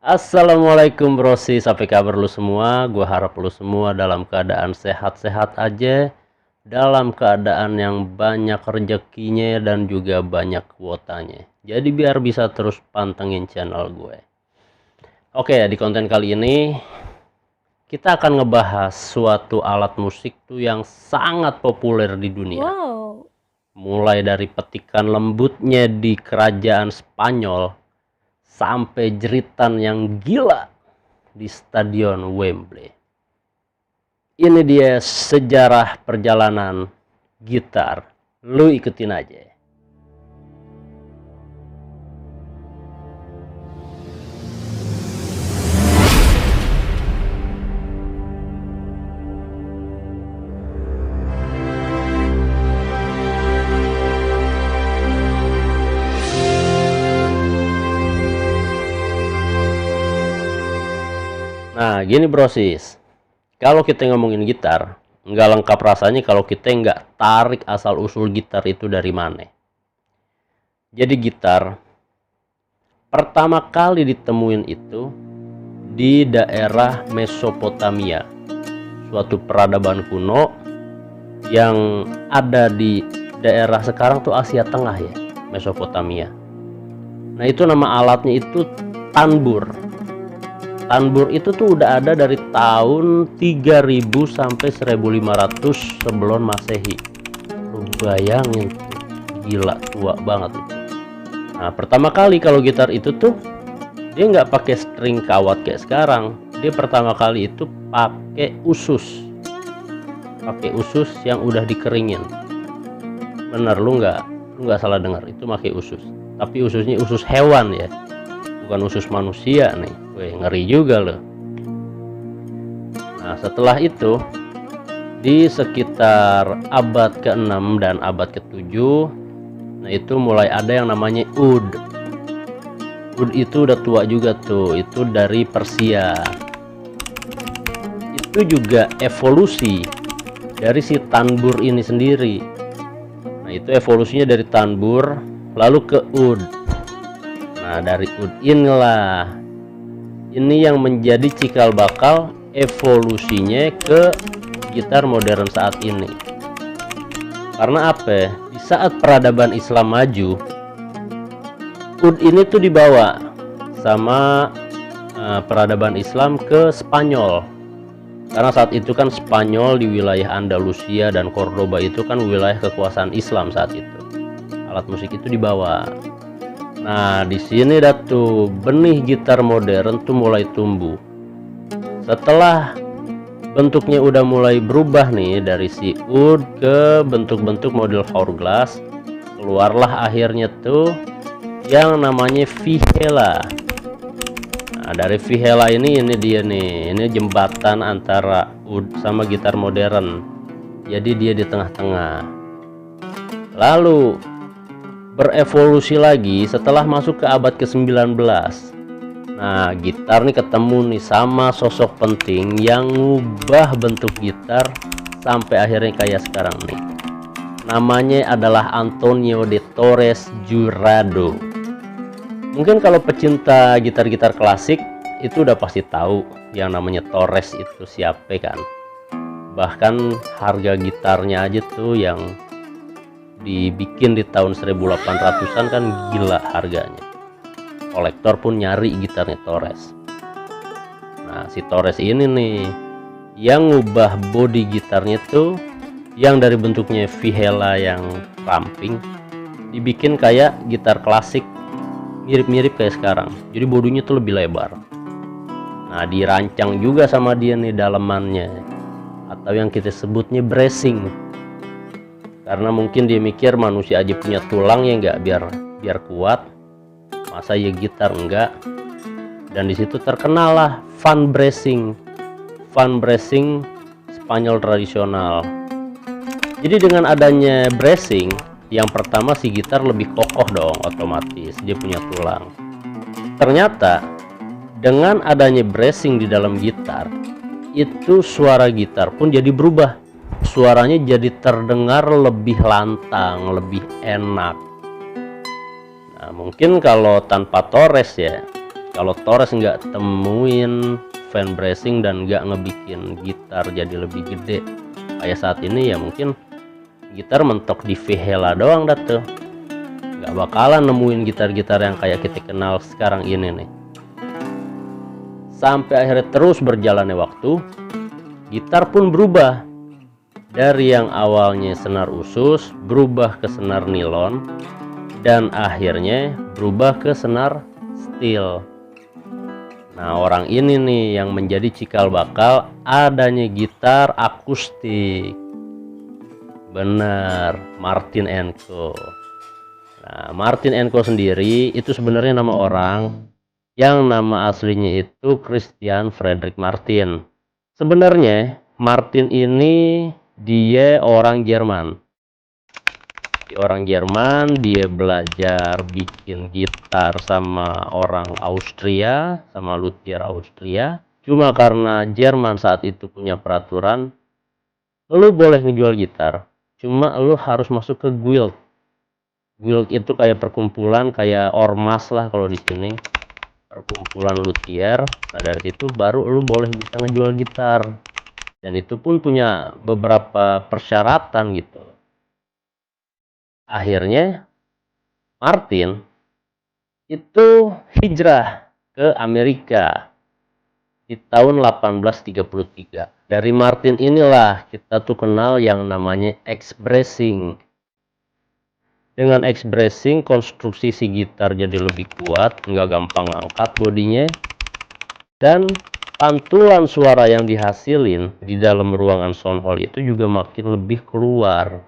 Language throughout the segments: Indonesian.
Assalamualaikum brosis, apa kabar lu semua? Gua harap lu semua dalam keadaan sehat-sehat aja, dalam keadaan yang banyak rezekinya dan juga banyak kuotanya. Jadi biar bisa terus pantengin channel gue. Oke, di konten kali ini kita akan ngebahas suatu alat musik tuh yang sangat populer di dunia. Wow. Mulai dari petikan lembutnya di kerajaan Spanyol sampai jeritan yang gila di Stadion Wembley. Ini dia sejarah perjalanan gitar. Lu ikutin aja. Nah, gini brosis. Kalau kita ngomongin gitar, nggak lengkap rasanya kalau kita nggak tarik asal-usul gitar itu dari mana. Jadi gitar pertama kali ditemuin itu di daerah Mesopotamia, suatu peradaban kuno yang ada di daerah sekarang tuh Asia Tengah ya, Mesopotamia. Nah itu nama alatnya itu tanbur. Tanbur itu tuh udah ada dari tahun 3000 sampai 1500 sebelum Masehi. Lu bayangin tuh, gila tua banget itu. Nah, pertama kali kalau gitar itu tuh dia nggak pakai string kawat kayak sekarang. Dia pertama kali itu pakai usus. Pakai usus yang udah dikeringin. Bener, lu nggak salah dengar, itu pakai usus. Tapi ususnya usus hewan ya. Bukan usus manusia nih. Wih, ngeri juga loh. Nah, setelah itu di sekitar abad ke-6 dan abad ke-7, nah itu mulai ada yang namanya oud. Oud itu udah tua juga tuh, itu dari Persia. Itu juga evolusi dari si tanbur ini sendiri. Nah, itu evolusinya dari tanbur lalu ke oud. Nah, dari oud inilah ini yang menjadi cikal bakal evolusinya ke gitar modern saat ini. Karena apa? Di saat peradaban Islam maju, oud ini tuh dibawa sama peradaban Islam ke Spanyol. Karena saat itu kan Spanyol di wilayah Andalusia dan Cordoba itu kan wilayah kekuasaan Islam saat itu. Alat musik itu dibawa. Nah, di sini dah tuh benih gitar modern tuh mulai tumbuh. Setelah bentuknya udah mulai berubah nih dari si oud ke bentuk-bentuk model hourglass, keluarlah akhirnya tuh yang namanya vihela. Nah, dari vihela ini dia nih, ini jembatan antara oud sama gitar modern. Jadi dia di tengah-tengah. Lalu berevolusi lagi setelah masuk ke abad ke-19. Nah, gitar nih ketemu nih sama sosok penting yang ngubah bentuk gitar sampai akhirnya kayak sekarang nih. Namanya adalah Antonio de Torres Jurado. Mungkin kalau pecinta gitar-gitar klasik itu udah pasti tahu yang namanya Torres itu siapa kan. Bahkan harga gitarnya aja tuh yang dibikin di tahun 1800-an kan gila harganya. Kolektor pun nyari gitarnya Torres. Nah, si Torres ini nih yang ngubah body gitarnya tuh yang dari bentuknya vihela yang ramping dibikin kayak gitar klasik, mirip-mirip kayak sekarang. Jadi bodinya tuh lebih lebar. Nah, dirancang juga sama dia nih dalemannya, atau yang kita sebutnya bracing. Karena mungkin dia mikir manusia aja punya tulang ya nggak, biar kuat, masa ya gitar enggak. Dan disitu terkenal lah fan bracing Spanyol tradisional. Jadi dengan adanya bracing, yang pertama si gitar lebih kokoh dong, otomatis dia punya tulang. Ternyata dengan adanya bracing di dalam gitar, itu suara gitar pun jadi berubah. Suaranya jadi terdengar lebih lantang, lebih enak. Nah, mungkin kalau tanpa Torres ya, Kalau Torres nggak temuin fan bracing dan nggak ngebikin gitar jadi lebih gede kayak saat ini, ya mungkin gitar mentok di Vihela doang dah tuh. Nggak bakalan nemuin gitar-gitar yang kayak kita kenal sekarang ini nih. Sampai akhirnya terus berjalannya waktu, gitar pun berubah. Dari yang awalnya senar usus berubah ke senar nilon, dan akhirnya berubah ke senar steel. Nah, orang ini nih yang menjadi cikal bakal adanya gitar akustik. Bener, Martin & Co. Nah, Martin & Co sendiri itu sebenarnya nama orang yang nama aslinya itu Christian Friedrich Martin. Sebenarnya Martin ini dia orang Jerman. Dia belajar bikin gitar sama orang Austria, sama luthier Austria. Cuma karena Jerman saat itu punya peraturan, lu boleh ngejual gitar, cuma lu harus masuk ke guild. Guild itu kayak perkumpulan, kayak ormas lah kalau di sini, perkumpulan luthier. Nah, dari situ baru lu boleh bisa ngejual gitar, dan itu pun punya beberapa persyaratan gitu. Akhirnya Martin itu hijrah ke Amerika di tahun 1833. Dari Martin inilah kita tuh kenal yang namanya X-bracing. Dengan X-bracing konstruksi si gitar jadi lebih kuat, nggak gampang angkat bodinya, dan pantulan suara yang dihasilin di dalam ruangan sound hall itu juga makin lebih keluar.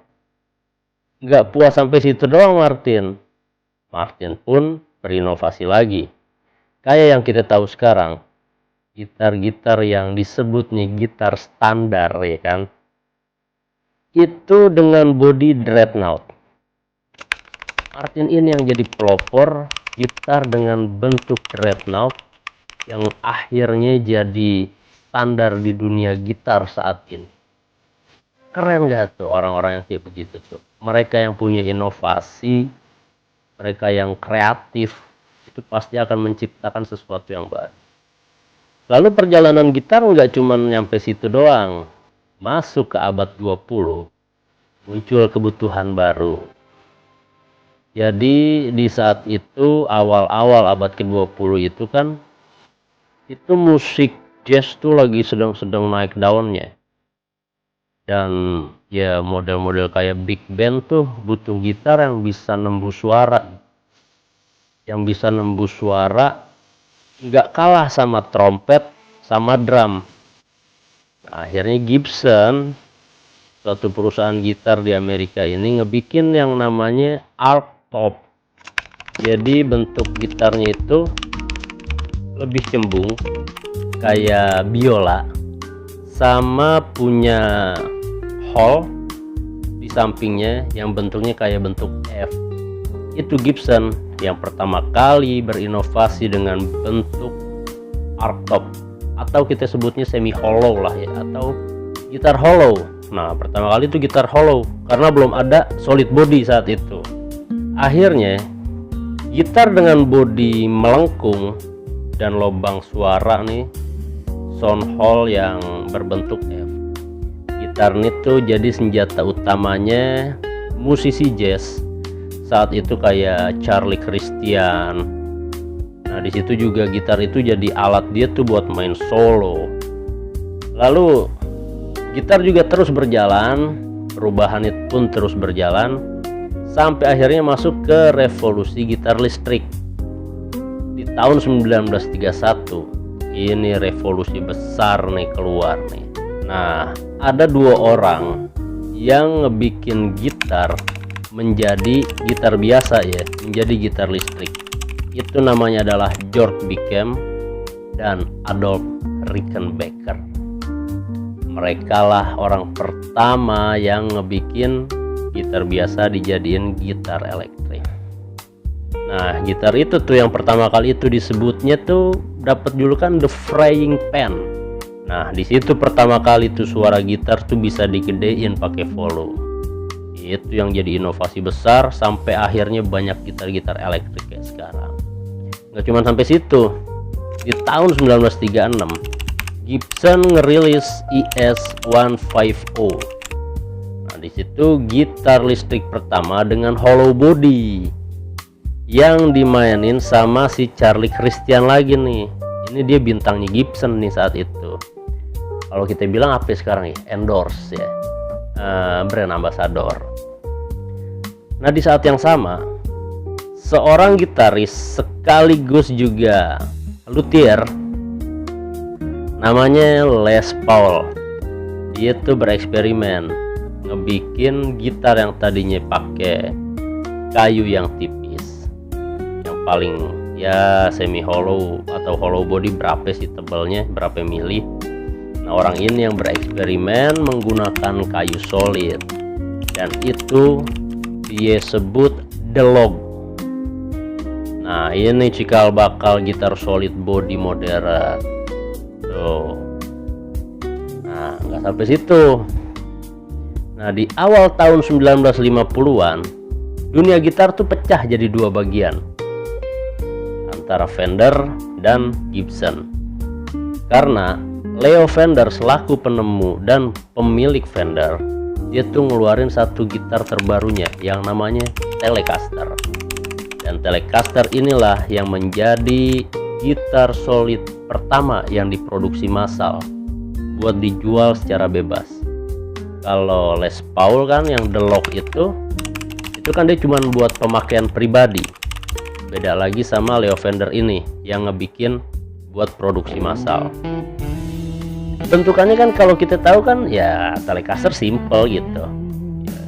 Nggak puas sampai situ doang Martin pun berinovasi lagi. Kayak yang kita tahu sekarang, gitar-gitar yang disebutnya gitar standar, ya kan, itu dengan body dreadnought. Martin ini yang jadi pelopor gitar dengan bentuk dreadnought yang akhirnya jadi standar di dunia gitar saat ini. Keren gak tuh orang-orang yang kayak begitu tuh? Mereka yang punya inovasi, mereka yang kreatif, itu pasti akan menciptakan sesuatu yang baru. Lalu perjalanan gitar nggak cuma nyampe situ doang. Masuk ke abad 20, muncul kebutuhan baru. Jadi di saat itu, awal-awal abad ke-20 itu kan, itu musik jazz tuh lagi sedang naik daunnya. Dan ya model-model kayak big band tuh butuh gitar yang bisa nembus suara. Yang bisa nembus suara nggak kalah sama trompet sama drum. Nah, akhirnya Gibson, suatu perusahaan gitar di Amerika ini, ngebikin yang namanya archtop. Jadi bentuk gitarnya itu lebih cembung kayak biola, sama punya hole di sampingnya yang bentuknya kayak bentuk F. Itu Gibson yang pertama kali berinovasi dengan bentuk archtop, atau kita sebutnya semi hollow lah ya, atau gitar hollow. Nah, pertama kali itu gitar hollow karena belum ada solid body saat itu. Akhirnya gitar dengan body melengkung dan lubang suara nih, sound hole yang berbentuk F. Gitar itu jadi senjata utamanya musisi jazz saat itu kayak Charlie Christian. Nah, di situ juga gitar itu jadi alat dia tuh buat main solo. Lalu gitar juga terus berjalan, perubahan itu pun terus berjalan sampai akhirnya masuk ke revolusi gitar listrik di tahun 1931. Ini revolusi besar nih keluar nih. Nah, ada dua orang yang ngebikin gitar menjadi gitar biasa ya, menjadi gitar listrik. Itu namanya adalah George Beekman dan Adolf Rickenbacker. Mereka lah orang pertama yang ngebikin gitar biasa dijadiin gitar elektrik. Nah, gitar itu tuh yang pertama kali itu disebutnya tuh dapat julukan The Frying Pan. Nah, di situ pertama kali tuh suara gitar tuh bisa digedein pakai volume. Itu yang jadi inovasi besar sampai akhirnya banyak gitar-gitar elektrik kayak sekarang. Nggak cuma sampai situ, di tahun 1936 Gibson ngerilis ES-150. Nah, di situ gitar listrik pertama dengan hollow body yang dimainin sama si Charlie Christian lagi nih. Ini dia bintangnya Gibson nih saat itu. Kalau kita bilang apa sekarang ya? Endorse ya. Brand ambassador. Nah, di saat yang sama seorang gitaris sekaligus juga luthier namanya Les Paul. Dia tuh bereksperimen ngebikin gitar yang tadinya pakai kayu yang tipis, yang paling ya semi hollow atau hollow body, berapa sih tebalnya, berapa mili. Nah, orang ini yang bereksperimen menggunakan kayu solid, dan itu dia sebut DeLog. Nah, ini cikal bakal gitar solid body modern tuh. Nah, nggak sampai situ. Nah, di awal tahun 1950-an dunia gitar tuh pecah jadi dua bagian antara Fender dan Gibson, karena Leo Fender selaku penemu dan pemilik Fender, dia tuh ngeluarin satu gitar terbarunya yang namanya Telecaster. Dan Telecaster inilah yang menjadi gitar solid pertama yang diproduksi massal buat dijual secara bebas. Kalau Les Paul kan yang DeLog itu kan dia cuma buat pemakaian pribadi. Beda lagi sama Leo Fender ini yang ngebikin buat produksi massal. Bentukannya kan kalau kita tahu kan ya Telecaster simple gitu ya,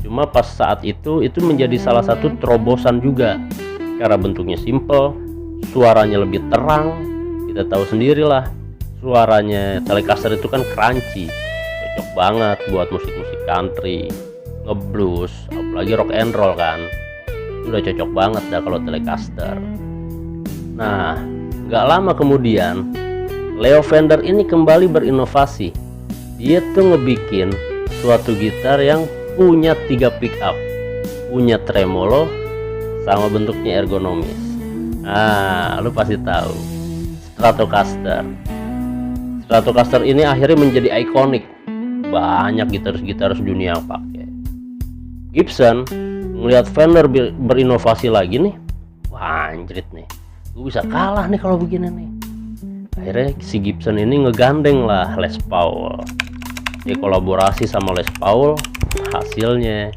cuma pas saat itu menjadi salah satu terobosan juga karena bentuknya simple, suaranya lebih terang. Kita tahu sendirilah suaranya Telecaster itu kan crunchy, cocok banget buat musik-musik country, ngeblues, apalagi rock and roll kan, udah cocok banget dah kalau Telecaster. Nah, nggak lama kemudian Leo Fender ini kembali berinovasi. Dia tuh ngebikin suatu gitar yang punya 3 pickup, punya tremolo, sama bentuknya ergonomis. Nah, lu pasti tahu Stratocaster. Stratocaster ini akhirnya menjadi ikonik. Banyak gitaris-gitaris dunia yang pakai. Gibson ngelihat Fender berinovasi lagi nih, wah anjrit nih, gue bisa kalah nih kalau begini nih. Akhirnya si Gibson ini ngegandeng lah Les Paul. Dia kolaborasi sama Les Paul, hasilnya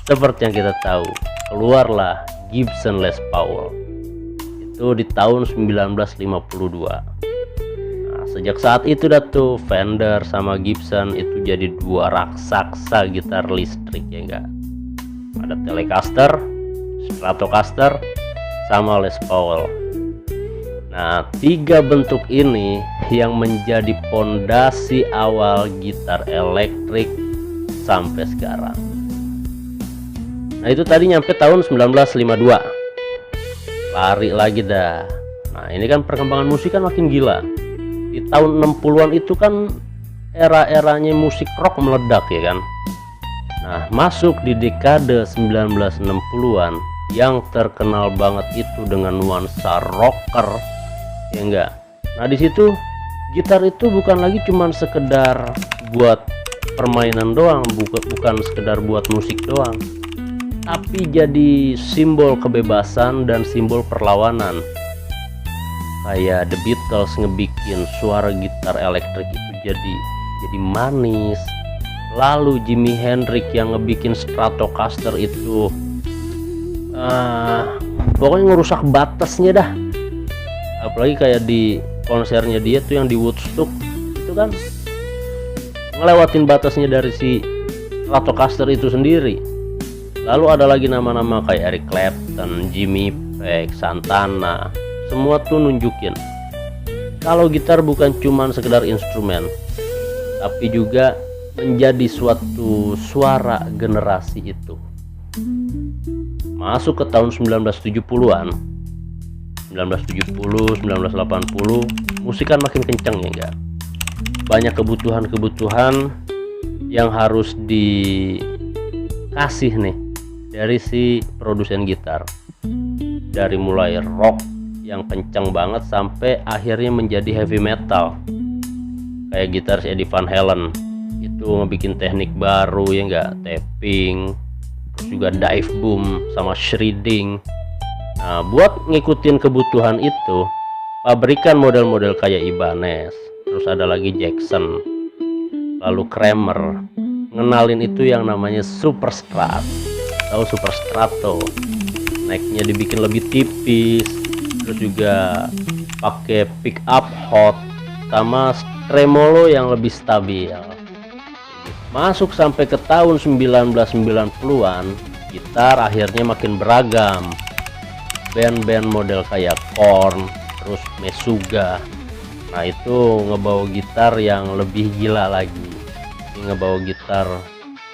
seperti yang kita tahu, keluarlah Gibson Les Paul. Itu di tahun 1952. Nah, sejak saat itu dah tuh Fender sama Gibson itu jadi dua raksasa gitar listrik, ya enggak? Ada Telecaster, Stratocaster, sama Les Paul. Nah, 3 bentuk ini yang menjadi pondasi awal gitar elektrik sampai sekarang. Nah, itu tadi nyampe tahun 1952. Lari lagi dah. Nah, ini kan perkembangan musik kan makin gila. Di tahun 60-an itu kan era-eranya musik rock meledak, ya kan. Nah, masuk di dekade 1960-an yang terkenal banget itu dengan nuansa rocker, ya enggak. Nah, di situ gitar itu bukan lagi cuman sekedar buat permainan doang, bukan sekedar buat musik doang, tapi jadi simbol kebebasan dan simbol perlawanan. Kayak The Beatles ngebikin suara gitar elektrik itu jadi manis. Lalu Jimi Hendrix yang ngebikin Stratocaster itu pokoknya ngerusak batasnya dah. Apalagi kayak di konsernya dia tuh yang di Woodstock itu kan ngelewatin batasnya dari si Stratocaster itu sendiri. Lalu ada lagi nama-nama kayak Eric Clapton, Jimmy Page, Santana, semua tuh nunjukin kalau gitar bukan cuman sekedar instrumen, tapi juga menjadi suatu suara generasi itu. Masuk ke tahun 1970-an, 1970, 1980, musik kan makin kenceng, ya enggak? Banyak kebutuhan-kebutuhan yang harus dikasih nih dari si produsen gitar. Dari mulai rock yang kencang banget sampai akhirnya menjadi heavy metal. Kayak gitaris Eddie Van Halen itu ngebikin teknik baru ya enggak, tapping, terus juga dive boom sama shredding. Nah, buat ngikutin kebutuhan itu, pabrikan model-model kayak Ibanez, terus ada lagi Jackson, lalu Kramer, ngenalin itu yang namanya Superstrat atau Superstrato. Necknya dibikin lebih tipis, terus juga pakai pick up hot sama tremolo yang lebih stabil. Masuk sampai ke tahun 1990-an, gitar akhirnya makin beragam. Band-band model kayak Korn, terus Meshuggah. Nah, itu ngebawa gitar yang lebih gila lagi. Ini ngebawa gitar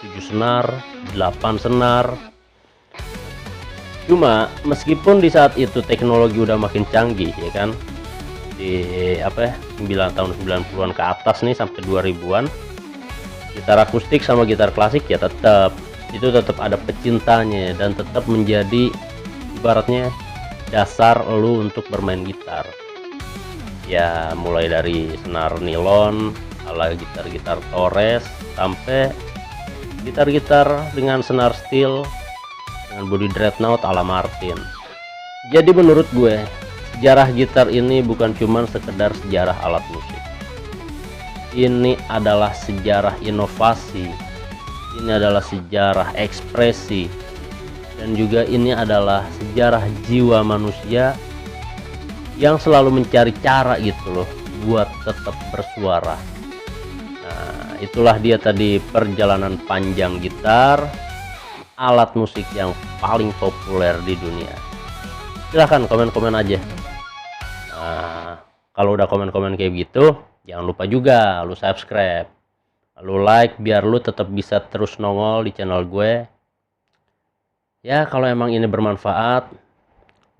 7 senar, 8 senar. Cuma meskipun di saat itu teknologi udah makin canggih ya kan. Di 9 tahun 90-an ke atas nih sampai 2000-an. Gitar akustik sama gitar klasik ya tetap ada pecintanya dan tetap menjadi ibaratnya dasar lu untuk bermain gitar. Ya mulai dari senar nilon ala gitar-gitar Torres sampai gitar-gitar dengan senar steel dengan body dreadnought ala Martin. Jadi menurut gue sejarah gitar ini bukan cuma sekedar sejarah alat musik. Ini adalah sejarah inovasi, ini adalah sejarah ekspresi, dan juga ini adalah sejarah jiwa manusia yang selalu mencari cara gitu loh buat tetap bersuara. Nah, itulah dia tadi perjalanan panjang gitar, alat musik yang paling populer di dunia. Silahkan komen-komen aja. Nah, kalau udah komen-komen kayak gitu, jangan lupa juga lu subscribe, lu like biar lu tetap bisa terus nongol di channel gue. Ya kalau emang ini bermanfaat,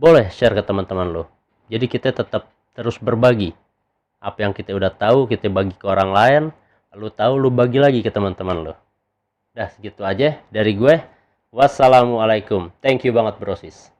boleh share ke teman-teman lo. Jadi kita tetap terus berbagi. Apa yang kita udah tahu kita bagi ke orang lain, lu tahu lu bagi lagi ke teman-teman lo. Dah segitu aja dari gue. Wassalamualaikum. Thank you banget brosis.